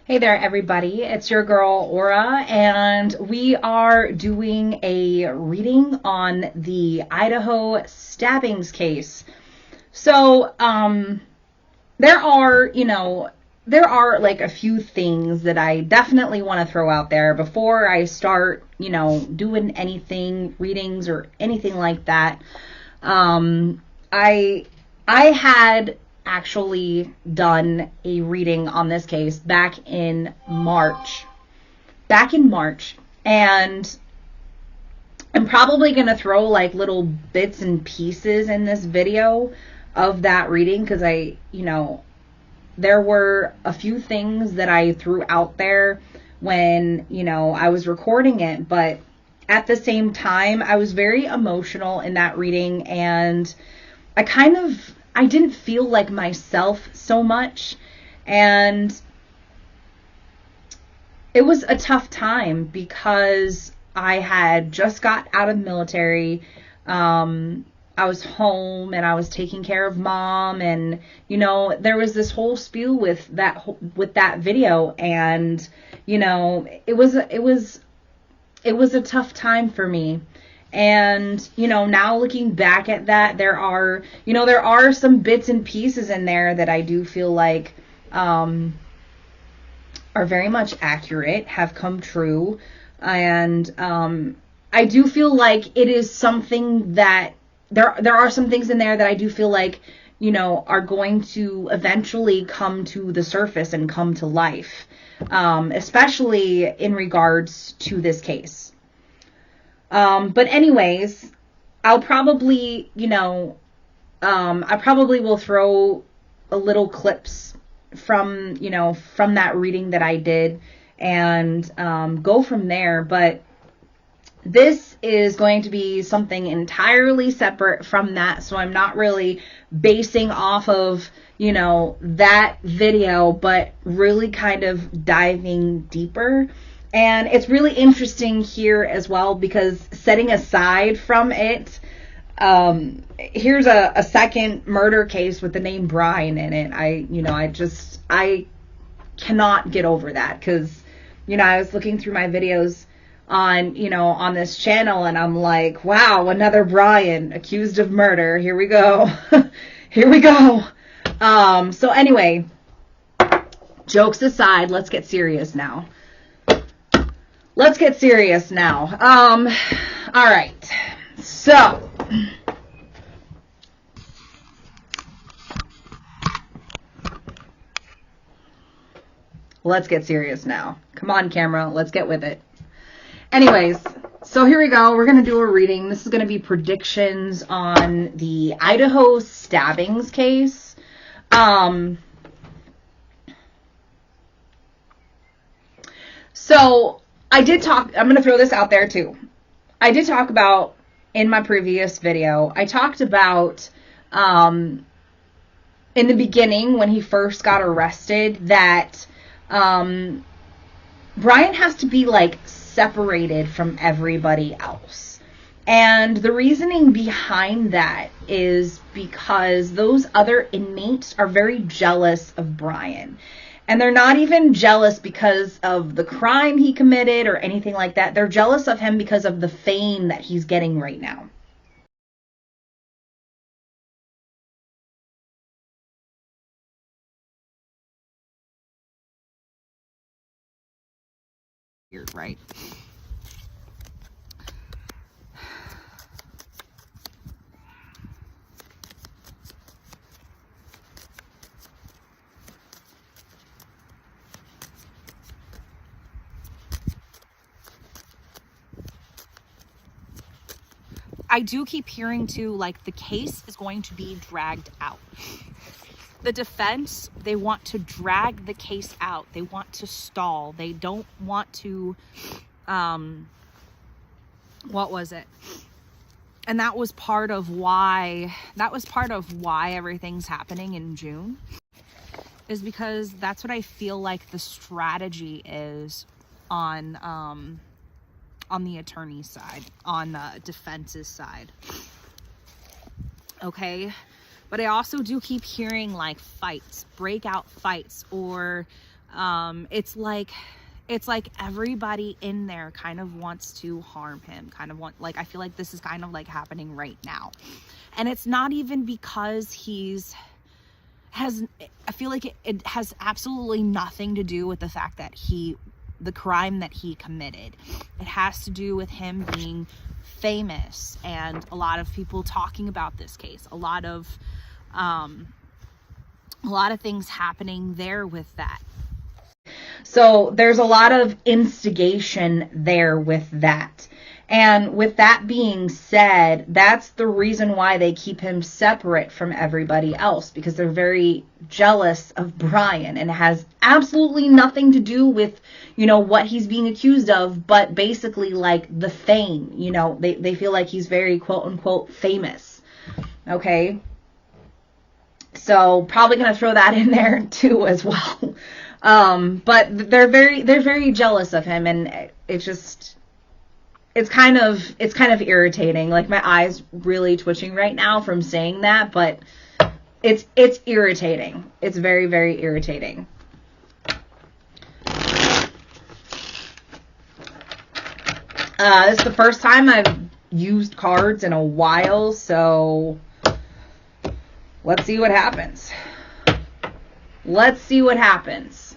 Hey there, everybody. It's your girl, Aura, and we are doing a reading on the Idaho Stabbings case. So, there are like a few things that I definitely want to throw out there before I start, doing anything, readings or anything like that. Um, I I had actually done a reading on this case back in March. And I'm probably going to throw like little bits and pieces in this video of that reading because there were a few things that I threw out there when, I was recording it, but at the same time, I was very emotional in that reading, and I didn't feel like myself so much, and it was a tough time because I had just got out of the military. I was home and I was taking care of mom, and there was this whole spiel with that video, and it was a tough time for me. And now looking back at that, there are some bits and pieces in there that I do feel like are very much accurate, have come true, and I do feel like it is something that there are some things in there that I do feel like are going to eventually come to the surface and come to life, especially in regards to this case. But anyways, I'll probably, I probably will throw a little clips from that reading that I did, and go from there. But this is going to be something entirely separate from that, so I'm not really basing off of, that video, but really kind of diving deeper. And it's really interesting here as well because setting aside from it, here's a second murder case with the name Brian in it. I cannot get over that because, I was looking through my videos on this channel, and I'm like, wow, another Brian accused of murder. Here we go. Here we go. So anyway, jokes aside, let's get serious now. All right. So, let's get serious now. Come on, camera. Let's get with it. Anyways, so here we go. We're going to do a reading. This is going to be predictions on the Idaho Stabbings case. So I'm going to throw this out there too. I did talk about, in my previous video, I talked about, in the beginning when he first got arrested, that, Brian has to be like separated from everybody else. And the reasoning behind that is because those other inmates are very jealous of Brian. And they're not even jealous because of the crime he committed or anything like that. They're jealous of him because of the fame that he's getting right now. Right? I do keep hearing too, like, the case is going to be dragged out. The defense, they want to drag the case out. They want to stall. They don't want to, what was it? And that was part of why everything's happening in June, is because that's what I feel like the strategy is on the attorney's side, on the defense's side. Okay? But I also do keep hearing like fights, breakout fights, or It's like everybody in there kind of wants to harm him, like, I feel like this is kind of like happening right now. And it's not even because I feel like it has absolutely nothing to do with the fact that the crime that he committed. It has to do with him being famous and a lot of people talking about this case, a lot of things happening there with that. So there's a lot of instigation there with that. And with that being said, that's the reason why they keep him separate from everybody else, because they're very jealous of Brian, and it has absolutely nothing to do with, what he's being accused of, but basically like the fame, they feel like he's very quote unquote famous. Okay. So probably going to throw that in there too as well. But they're very jealous of him, and it's kind of irritating. Like, my eyes really twitching right now from saying that, but it's irritating. It's very, very irritating. This is the first time I've used cards in a while, so let's see what happens. Let's see what happens.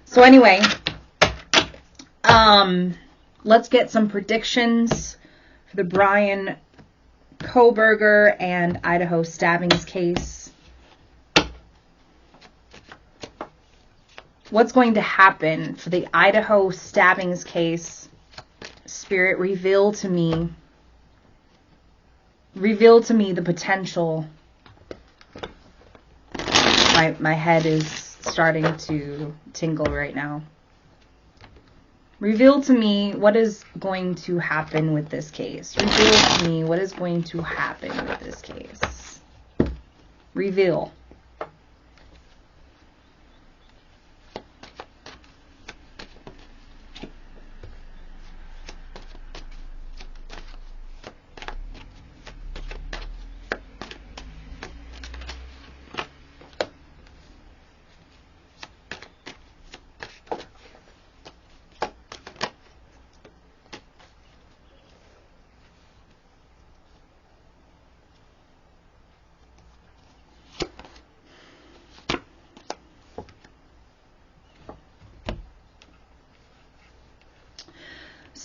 So anyway, let's get some predictions for the Brian Kohberger and Idaho Stabbings case. What's going to happen for the Idaho Stabbings case? Spirit, reveal to me the potential. My head is starting to tingle right now. Reveal to me what is going to happen with this case. Reveal to me what is going to happen with this case. Reveal.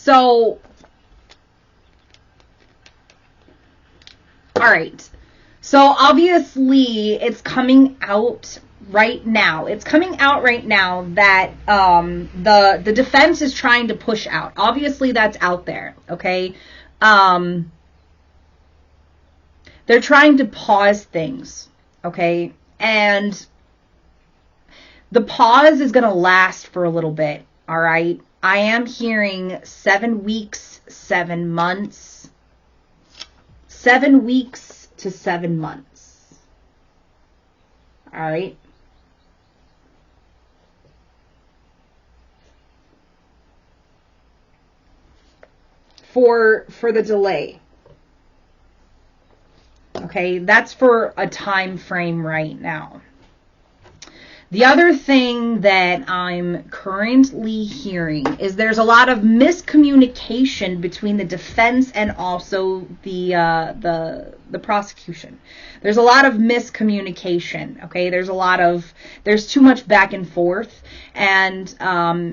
So, all right. So obviously it's coming out right now. It's coming out right now that the defense is trying to push out. Obviously that's out there, okay? They're trying to pause things, okay? And the pause is going to last for a little bit, all right? I am hearing 7 weeks, 7 months. 7 weeks to 7 months. All right. For the delay. Okay, that's for a time frame right now. The other thing that I'm currently hearing is there's a lot of miscommunication between the defense and also the prosecution. There's a lot of miscommunication, okay? There's too much back and forth, and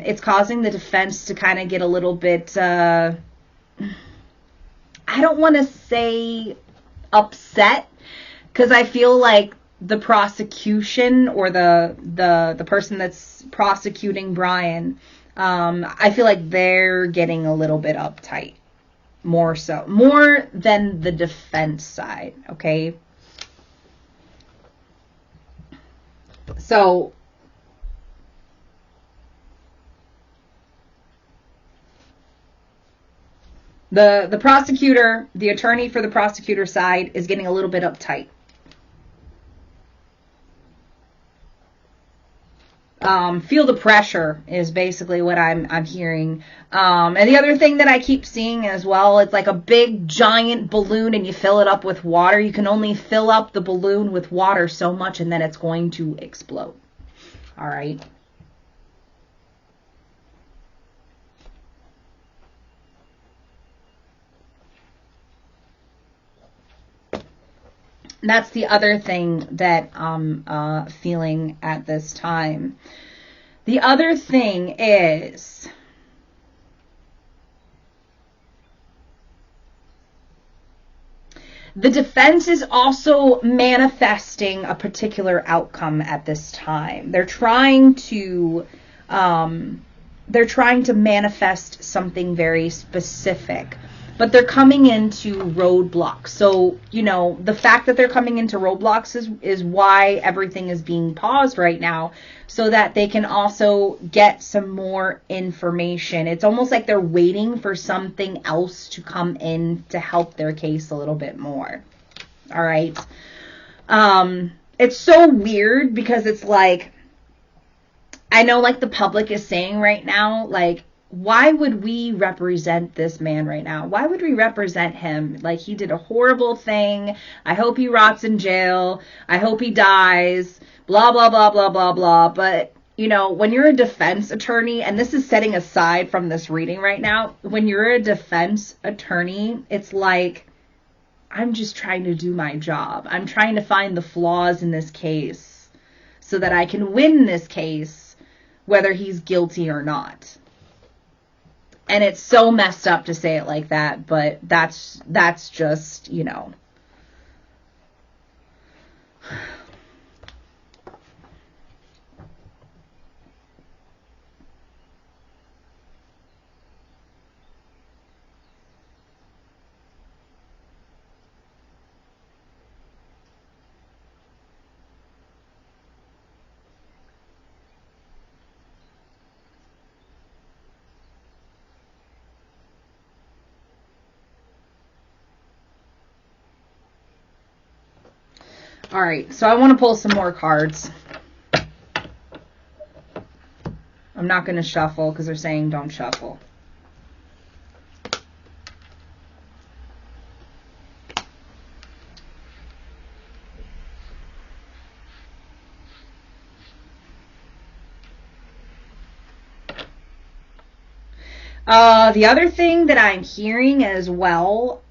it's causing the defense to kind of get a little bit, I don't want to say upset, because I feel like the prosecution or the person that's prosecuting Brian, I feel like they're getting a little bit uptight, more than the defense side, okay? So the prosecutor, the attorney for the prosecutor side is getting a little bit uptight. Feel the pressure is basically what I'm hearing. And the other thing that I keep seeing as well, it's like a big giant balloon and you fill it up with water. You can only fill up the balloon with water so much and then it's going to explode. All right. That's the other thing that I'm feeling at this time. The other thing is the defense is also manifesting a particular outcome at this time. They're trying to manifest something very specific. But they're coming into roadblocks. So, you know, the fact that they're coming into roadblocks is why everything is being paused right now, so that they can also get some more information. It's almost like they're waiting for something else to come in to help their case a little bit more. All right. It's so weird because it's like, I know like the public is saying right now, like, why would we represent this man right now? Why would we represent him? Like, he did a horrible thing. I hope he rots in jail. I hope he dies. Blah, blah, blah, blah, blah, blah. But, you know, when you're a defense attorney, and this is setting aside from this reading right now, when you're a defense attorney, it's like, I'm just trying to do my job. I'm trying to find the flaws in this case so that I can win this case, whether he's guilty or not. And it's so messed up to say it like that, but that's just, you know. All right, so I want to pull some more cards. I'm not going to shuffle because they're saying don't shuffle. The other thing that I'm hearing as well,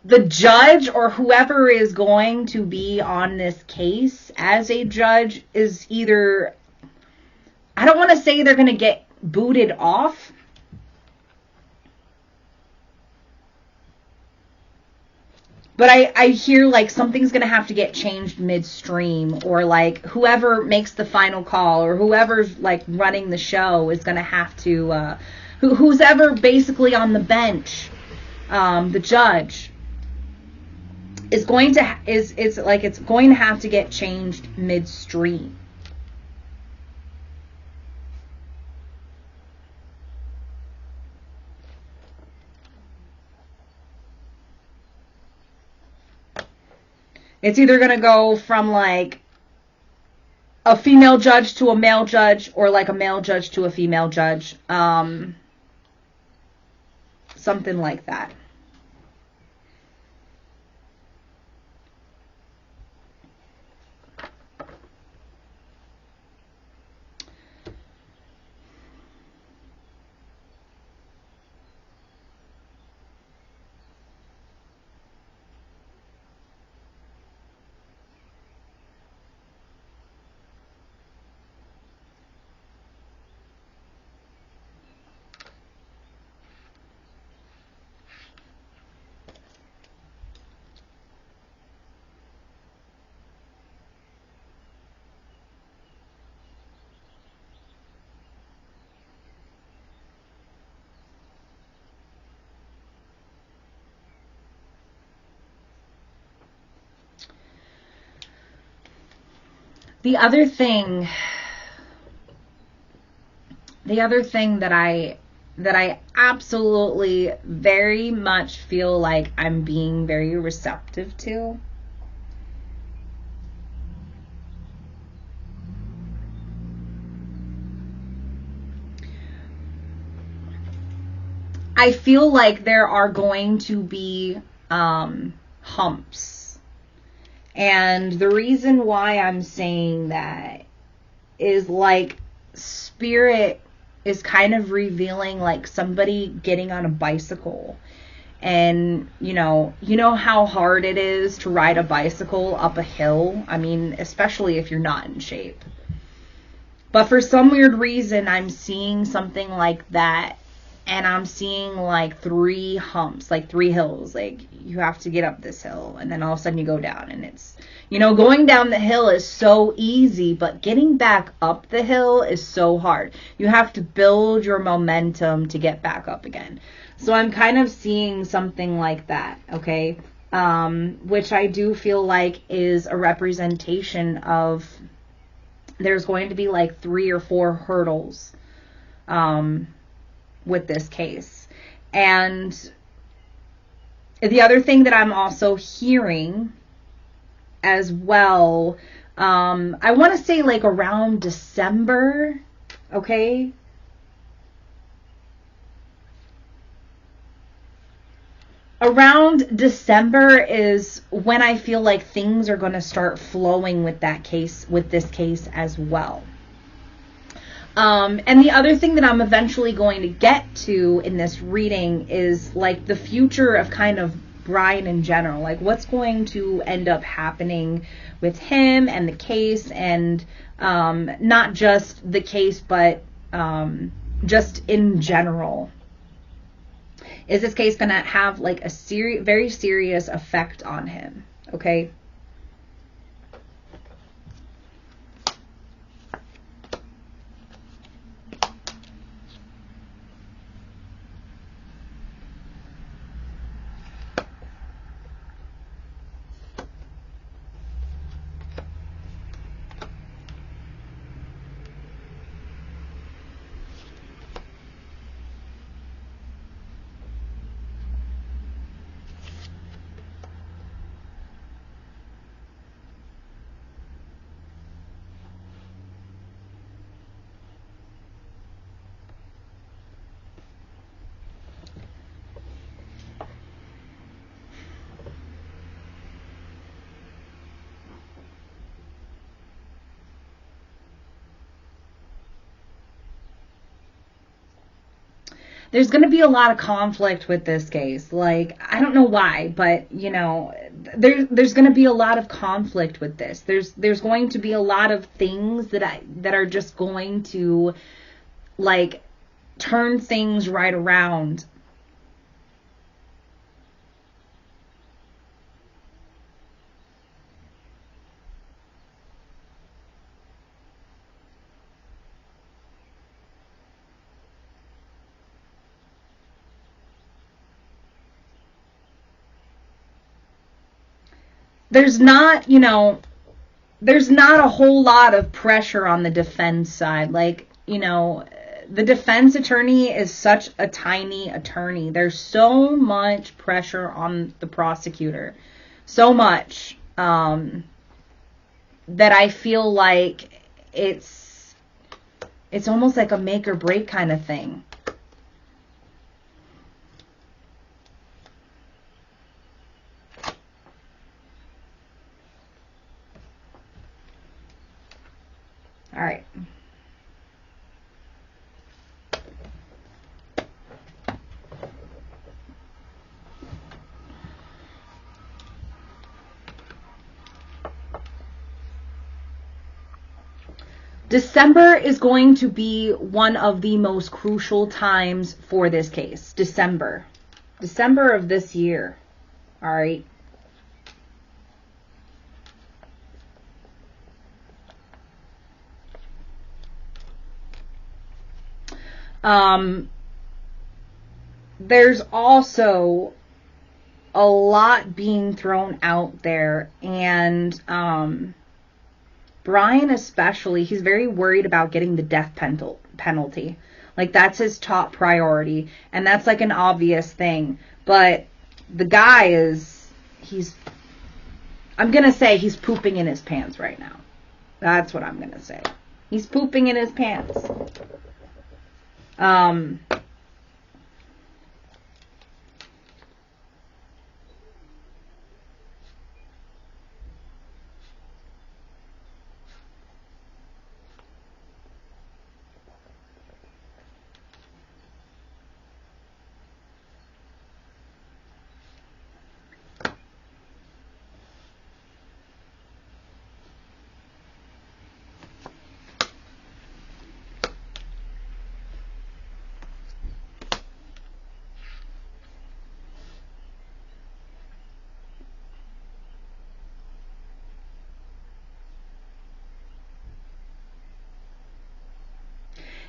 the judge or whoever is going to be on this case as a judge is either, I don't want to say they're going to get booted off, but I hear like something's going to have to get changed midstream, or like whoever makes the final call or whoever's like running the show is going to have to, who's ever basically on the bench, the judge, is going to it's going to have to get changed midstream. It's either going to go from like a female judge to a male judge, or like a male judge to a female judge. Something like that. The other thing that I absolutely very much feel like I'm being very receptive to I feel like there are going to be humps. And the reason why I'm saying that is like spirit is kind of revealing like somebody getting on a bicycle. And you know how hard it is to ride a bicycle up a hill. I mean, especially if you're not in shape. But for some weird reason, I'm seeing something like that. And I'm seeing like 3 humps, like 3 hills. Like you have to get up this hill and then all of a sudden you go down. And it's, going down the hill is so easy, but getting back up the hill is so hard. You have to build your momentum to get back up again. So I'm kind of seeing something like that, okay? Which I do feel like is a representation of there's going to be like 3 or 4 hurdles with this case. And the other thing that I'm also hearing as well, I want to say like around December, okay? Around December is when I feel like things are going to start flowing with this case as well. And the other thing that I'm eventually going to get to in this reading is like the future of kind of Brian in general, like what's going to end up happening with him and the case, and not just the case, but just in general. Is this case going to have like a very serious effect on him? Okay. There's going to be a lot of conflict with this case. Like, I don't know why, but, there's going to be a lot of conflict with this. There's going to be a lot of things that are just going to, like, turn things right around. There's not, there's not a whole lot of pressure on the defense side. Like, the defense attorney is such a tiny attorney. There's so much pressure on the prosecutor. So much that I feel like it's almost like a make or break kind of thing. All right. December is going to be one of the most crucial times for this case. December of this year. All right. There's also a lot being thrown out there, and Brian especially, he's very worried about getting the death penalty. Like, that's his top priority, and that's like an obvious thing. But the guy I'm gonna say he's pooping in his pants right now. That's what I'm gonna say. He's pooping in his pants.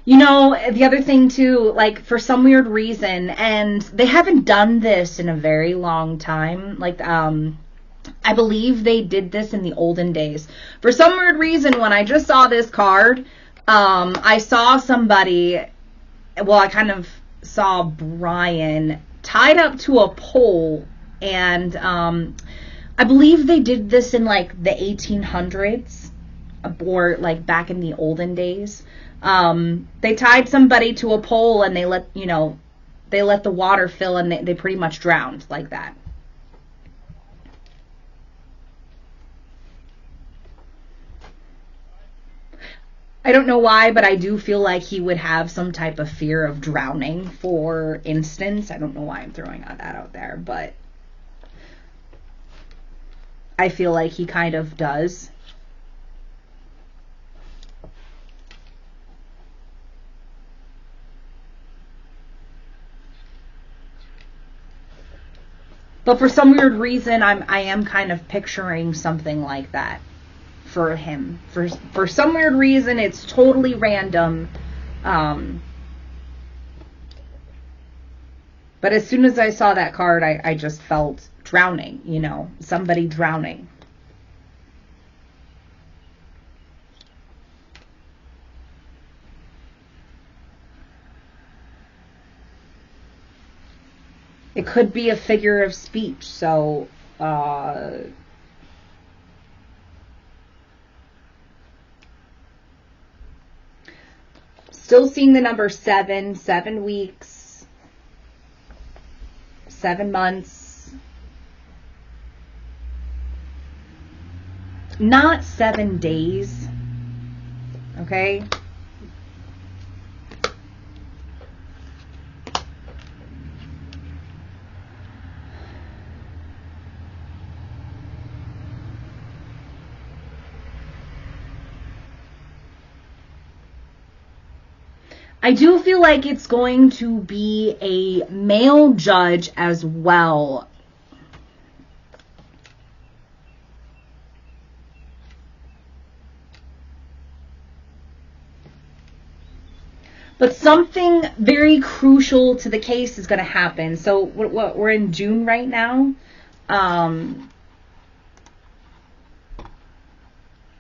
You know, the other thing too, like for some weird reason, and they haven't done this in a very long time. Like, I believe they did this in the olden days. For some weird reason, when I just saw this card, I saw somebody, well, I kind of saw Brian tied up to a pole, and I believe they did this in like the 1800s, or like back in the olden days. They tied somebody to a pole and they let the water fill, and they pretty much drowned like that. I don't know why, but I do feel like he would have some type of fear of drowning, for instance. I don't know why I'm throwing that out there, but I feel like he kind of does. But for some weird reason, I am kind of picturing something like that for him. For some weird reason, it's totally random. But as soon as I saw that card, I just felt drowning, somebody drowning. It could be a figure of speech, so still seeing the number 7 weeks, 7 months, not 7 days, okay? I do feel like it's going to be a male judge as well. But something very crucial to the case is going to happen. So we're in June right now.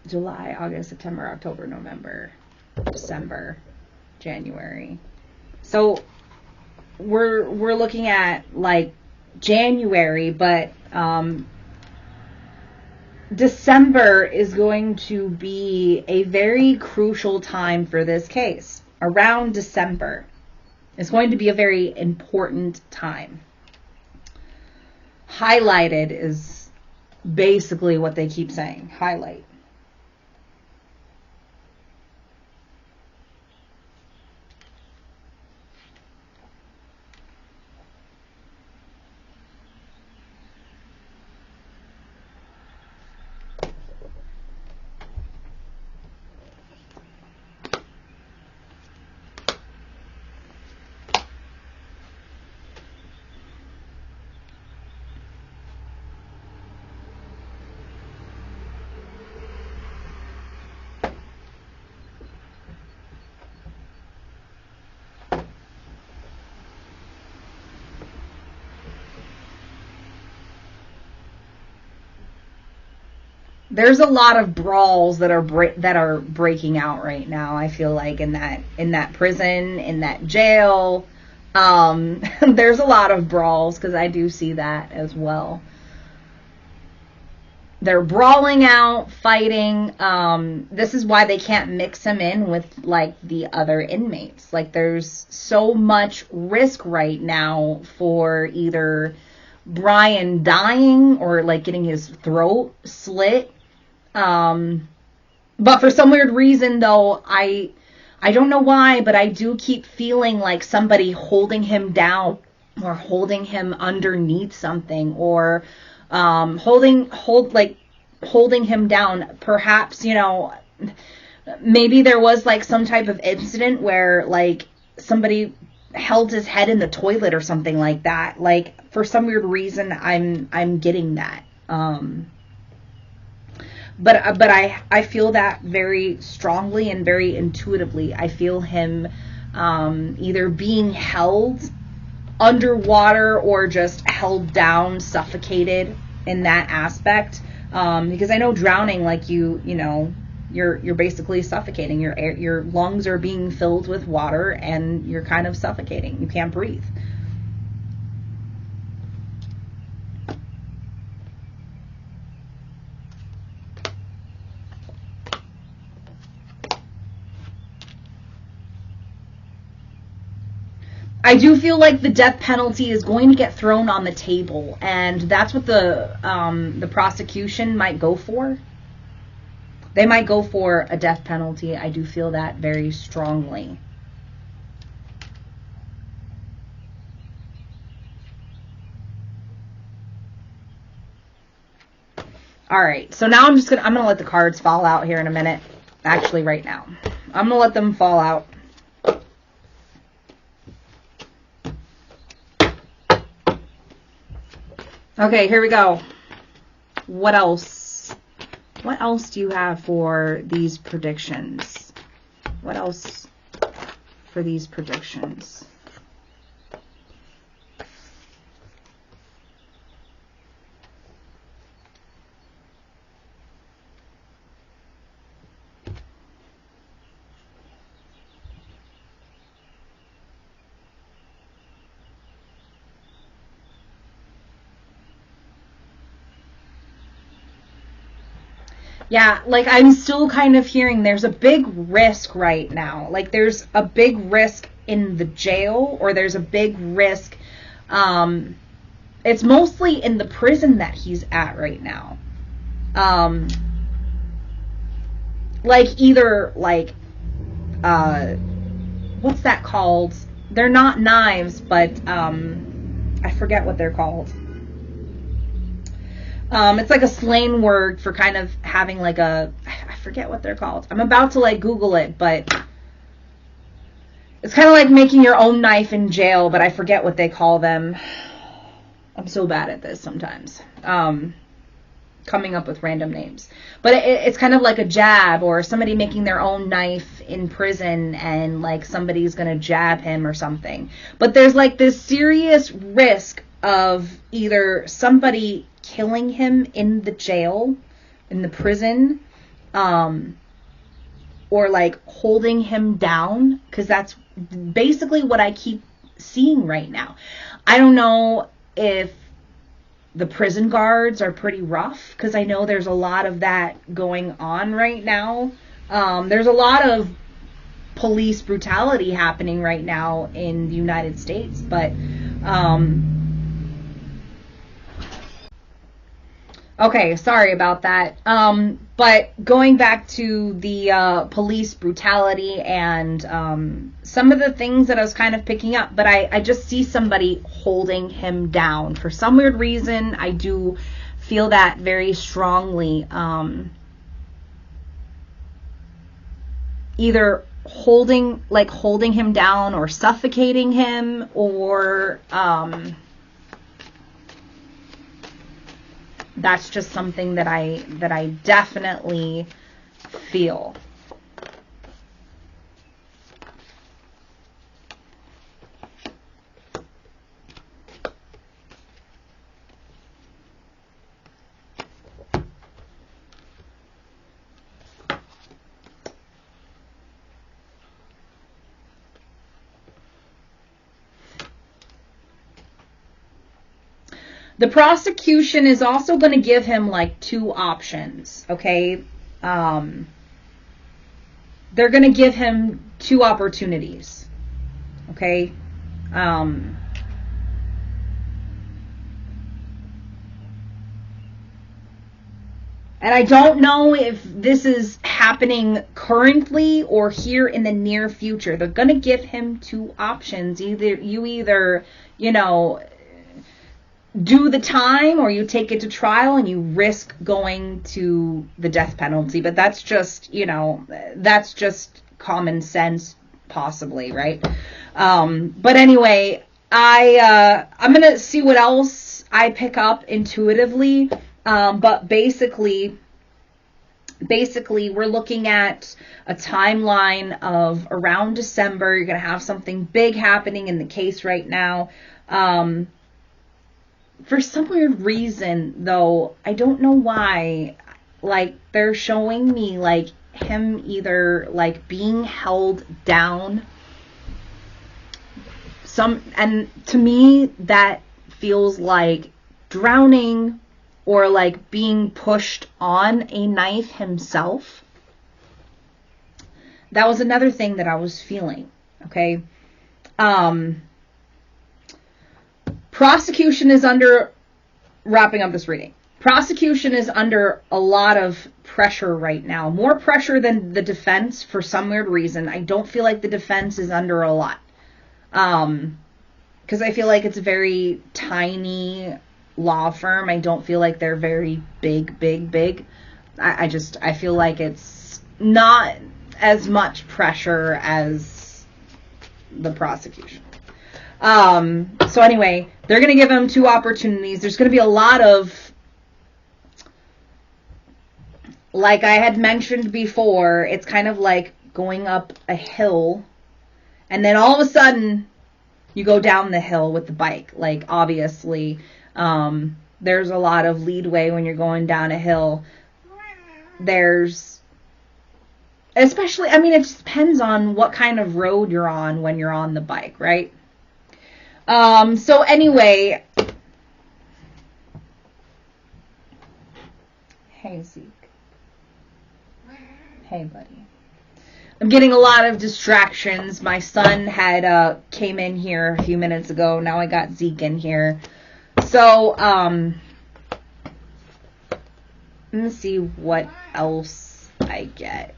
July, August, September, October, November, December, January. So we're looking at like January, but December is going to be a very crucial time for this case. Around December is going to be a very important time. Highlighted is basically what they keep saying. Highlight. There's a lot of brawls that are breaking out right now. I feel like in that prison, in that jail, there's a lot of brawls, because I do see that as well. They're brawling out, fighting. This is why they can't mix him in with like the other inmates. Like there's so much risk right now for either Brian dying or like getting his throat slit. But for some weird reason though, I don't know why, but I do keep feeling like somebody holding him down or holding him underneath something, or holding him down. Perhaps, maybe there was like some type of incident where like somebody held his head in the toilet or something like that. Like for some weird reason I'm getting that. but I feel that very strongly and very intuitively. I feel him either being held underwater or just held down, suffocated in that aspect. Because I know drowning, like you know, you're basically suffocating. Your lungs are being filled with water and you're kind of suffocating. You can't breathe. I do feel like the death penalty is going to get thrown on the table, and that's what the prosecution might go for. They might go for a death penalty. I do feel that very strongly. All right, so now I'm gonna let the cards fall out here in a minute. Actually, right now, I'm gonna let them fall out. Okay, here we go. What else? What else do you have for these predictions? What else for these predictions? Yeah, like I'm still kind of hearing there's a big risk right now. Like there's a big risk in the jail, or there's a big risk. It's mostly in the prison that he's at right now. Like either like, what's that called? They're not knives, but I forget what they're called. It's like a slang word for kind of having like I forget what they're called. I'm about to like Google it, but it's kind of like making your own knife in jail, but I forget what they call them. I'm so bad at this sometimes. Coming up with random names. But it's kind of like a jab, or somebody making their own knife in prison and like somebody's going to jab him or something. But there's like this serious risk of either somebody killing him in the jail, in the prison, or like holding him down, because that's basically what I keep seeing right now. I don't know if the prison guards are pretty rough, because I know there's a lot of that going on right now. There's a lot of police brutality happening right now in the United States, but okay, sorry about that. But going back to the police brutality and some of the things that I was kind of picking up, but I just see somebody holding him down. For some weird reason, I do feel that very strongly. Either holding him down or suffocating him, or that's just something that I definitely feel. The prosecution is also going to give him like two options, okay? They're going to give him two opportunities, okay? And I don't know if this is happening currently or here in the near future. They're going to give him two options. Either, you know, do the time, or you take it to trial and you risk going to the death penalty. But that's just, you know, that's just common sense, possibly, right? But anyway, I'm going to see what else I pick up intuitively. But basically, basically, we're looking at a timeline of around December. You're going to have something big happening in the case right now. For some weird reason, though, I don't know why, like, they're showing me, like, him either, like, being held down. And to me, that feels like drowning or, like, being pushed on a knife himself. That was another thing that I was feeling, okay? Prosecution is under, wrapping up this reading, prosecution is under a lot of pressure right now. More pressure than the defense for some weird reason. I don't feel like the defense is under a lot. Because I feel like it's a very tiny law firm. I don't feel like they're very big. I feel like it's not as much pressure as the prosecution. So anyway, they're going to give him 2 opportunities. There's going to be a lot of, like I had mentioned before, it's kind of like going up a hill, and then all of a sudden, you go down the hill with the bike. Like, obviously, there's a lot of leadway when you're going down a hill. Especially, I mean, it just depends on what kind of road you're on when you're on the bike, right? So anyway, hey Zeke. Hey buddy. I'm getting a lot of distractions. My son had came in here a few minutes ago. Now I got Zeke in here. So, let me see what else I get.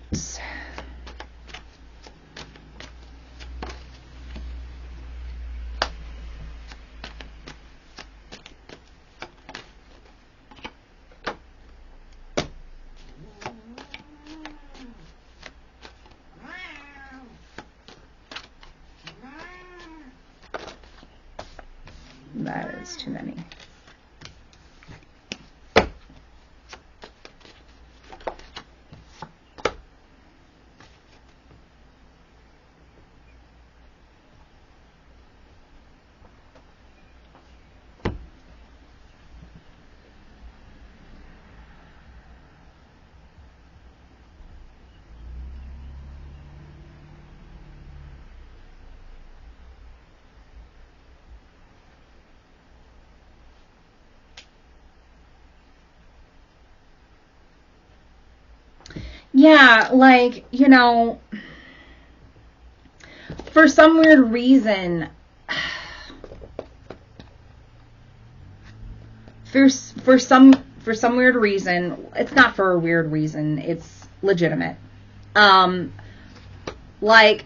That is too many. Yeah, like, you know, for some weird reason, for some weird reason, it's not for a weird reason, it's legitimate. Like,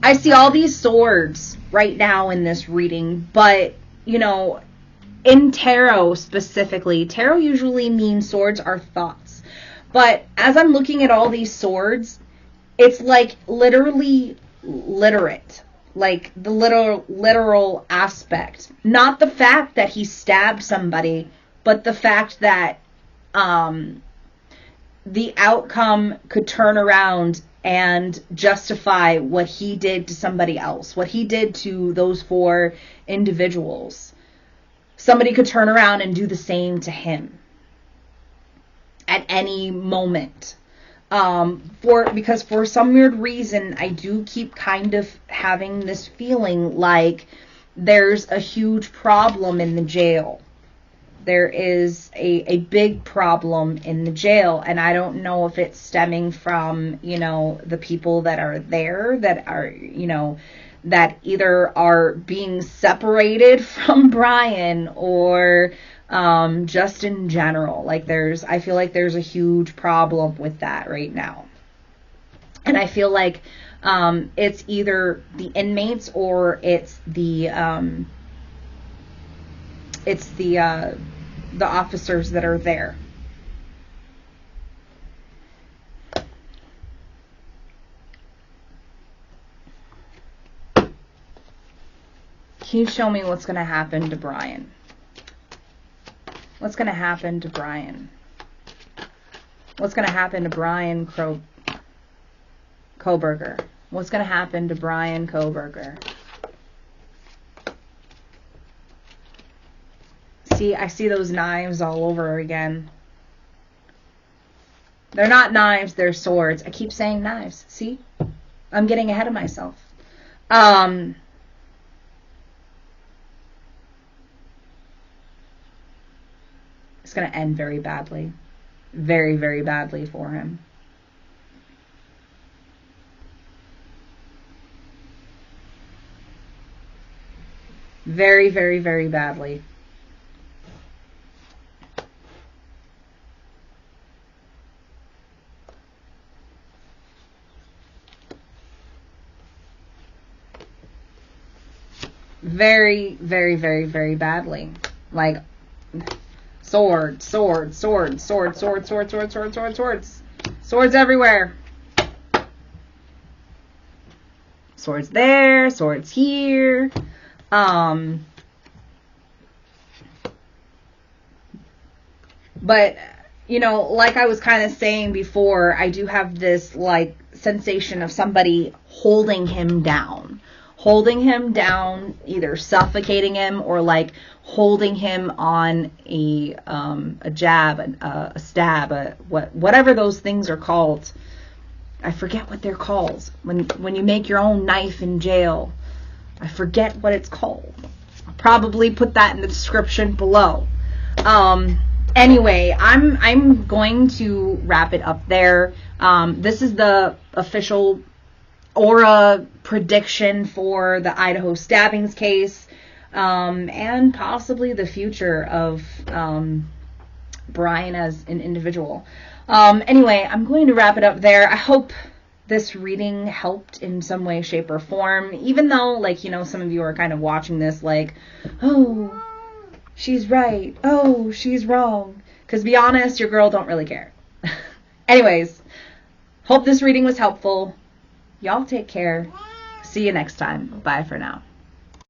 I see all these swords right now in this reading, but, you know, in tarot specifically, tarot usually means swords are thoughts. But as I'm looking at all these swords, it's like literally literate. Like the literal aspect. Not the fact that he stabbed somebody, but the fact that the outcome could turn around and justify what he did to somebody else. What he did to those 4 individuals. Somebody could turn around and do the same to him. At any moment. Because for some weird reason, I do keep kind of having this feeling like there's a huge problem in the jail. There is a big problem in the jail, and I don't know if it's stemming from, you know, the people that are there, that are, you know, that either are being separated from Brian or just in general. Like I feel like there's a huge problem with that right now. And I feel like it's either the inmates or it's the officers that are there. Can you show me what's going to happen to Brian? What's going to happen to Brian? What's going to happen to Brian Koberger? What's going to happen to Brian Koberger? See, I see those knives all over again. They're not knives, they're swords. I keep saying knives. See? I'm getting ahead of myself. It's going to end very badly. Very, very badly for him. Very, very, very badly. Very, very, very, very badly. Like, sword, sword, sword, sword, sword, sword, sword, sword, sword, swords. Swords everywhere. Swords there, swords here. But, you know, like I was kind of saying before, I do have this, like, sensation of somebody holding him down. Holding him down, either suffocating him or, like, holding him on a jab, a stab, whatever those things are called. I forget what they're called. When you make your own knife in jail. I forget what it's called. I'll probably put that in the description below. Anyway, I'm going to wrap it up there. This is the official aura prediction for the Idaho Stabbings case, and possibly the future of Brian as an individual. Anyway, I'm going to wrap it up there. I hope this reading helped in some way, shape, or form, even though, like, you know, some of you are kind of watching this like, oh, she's right, oh, she's wrong, because, be honest, your girl don't really care. Anyways, hope this reading was helpful. Y'all take care. See you next time. Bye for now.